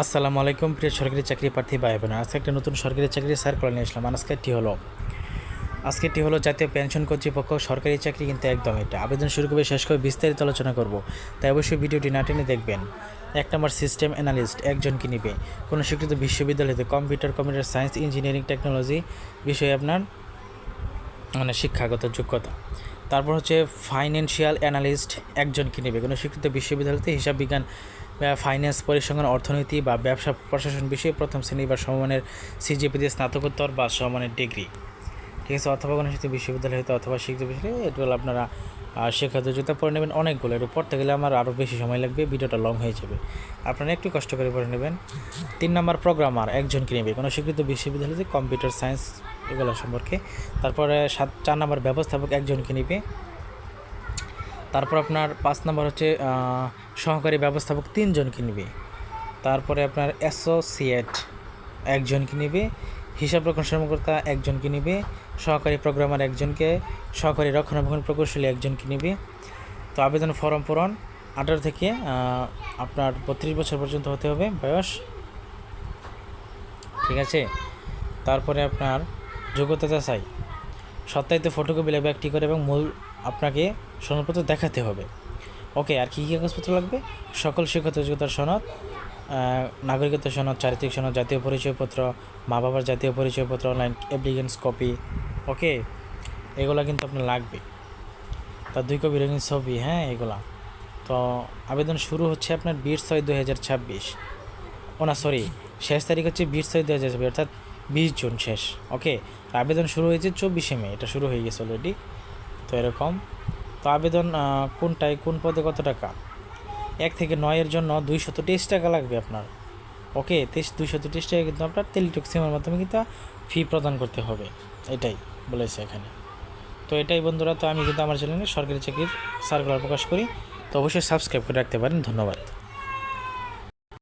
আসসালামু আলাইকুম প্রিয় সরকারি চাকরি প্রার্থী ভাই বোনেরা, আজকে একটা নতুন সরকারি চাকরি সার্কুলার নিয়ে আসলাম। আজকেরটি হলো জাতীয় পেনশন কর্তৃপক্ষ সরকারি চাকরি, কিন্তু একদম এটা আবেদন শুরু করবে শেষ করে বিস্তারিত আলোচনা করব, তাই অবশ্যই ভিডিওটি না টেনে দেখবেন। 1 নম্বর সিস্টেম অ্যানালিস্ট, একজনকে নিবে। কোনো স্বীকৃত বিশ্ববিদ্যালয় হতে কম্পিউটার সায়েন্স, ইঞ্জিনিয়ারিং, টেকনোলজি বিষয়ে আপনার শিক্ষাগত যোগ্যতা। তারপর হচ্ছে ফাইন্যান্সিয়াল অ্যানালিস্ট, একজনকে নেবে। কোনো স্বীকৃত বিশ্ববিদ্যালয়তে হিসাব বিজ্ঞান, ফাইন্যান্স, পরিসংখ্যান, অর্থনীতি বা ব্যবসা প্রশাসন বিষয়ে প্রথম শ্রেণী বা সমমানের সিজিপিতে স্নাতকোত্তর বা সমমানের ডিগ্রি, ঠিক আছে, অথবা কোনো স্বীকৃত বিশ্ববিদ্যালয় হতে অথবা স্বীকৃত বিশ্ববিদ্যালয়, এগুলো আপনারা শিক্ষাগত যোগ্যতা পড়ে নেবেন। অনেকগুলো, এর পড়তে গেলে আমার আরও বেশি সময় লাগবে, ভিডিওটা লং হয়ে যাবে, আপনারা একটু কষ্ট করে পড়ে নেবেন। 3 নম্বর প্রোগ্রামার, একজনকে নেবে। কোনো স্বীকৃত বিশ্ববিদ্যালয়তে কম্পিউটার সায়েন্স এগুলো সম্পর্কে। তারপরে 4 নম্বর ব্যবস্থাপক, একজনকে নেবে। তারপর আপনার 5 নম্বর হচ্ছে সহকারী ব্যবস্থাপক, 3 জনকে নেবে। তারপরে আপনার অ্যাসোসিয়েট, একজনকে নেবে। হিসাব রক্ষণ কর্মকর্তা, একজনকে নেবে। সহকারী প্রোগ্রামার, একজনকে। সহকারী রক্ষণাবেক্ষণ প্রকৌশলী, একজনকে নেবে। তো আবেদন ফর্ম পূরণ 18 থেকে আপনার 32 বছর পর্যন্ত হতে হবে বয়স, ঠিক আছে। তারপরে আপনার যোগ্যতা যাচাই, সত্যায়িত ফটোকপি লাগবে একটি করে, এবং মূল আপনাকে সনদপত্র দেখাতে হবে। ওকে, আর কী কী কাগজপত্র লাগবে? সকল শিক্ষাগত যোগ্যতার সনদ, নাগরিকত্ব সনদ, চারিত্রিক সনদ, জাতীয় পরিচয়পত্র, মা বাবার জাতীয় পরিচয়পত্র, অনলাইন অ্যাপ্লিকেন্স কপি। ওকে, এগুলো কিন্তু আপনার লাগবে। তার 2 কপি রঙিন ছবি, হ্যাঁ, এগুলা। তো আবেদন শুরু হচ্ছে আপনার 20/6/2026। শেষ তারিখ হচ্ছে 20/6/2026, অর্থাৎ 20 জুন শেষ। ওকে, আবেদন শুরু হয়েছে 24 মে, এটা শুরু হয়ে গেছে অলরেডি। তো এরকম। তো আবেদন কোনটায় কোন পদে কত টাকা? 1 থেকে 9 জন্য 223 টাকা লাগবে আপনার। ওকে, 223 টাকা কিন্তু আপনার টেলিটক সিমের মাধ্যমে কিন্তু ফি প্রদান করতে হবে, এটাই বলেছে এখানে। তো এটাই বন্ধুরা, তো আমি কিন্তু আমার চ্যানেলে সরকারি চাকরির সার্কুলার প্রকাশ করি, তো অবশ্যই সাবস্ক্রাইব করে রাখতে পারেন। ধন্যবাদ।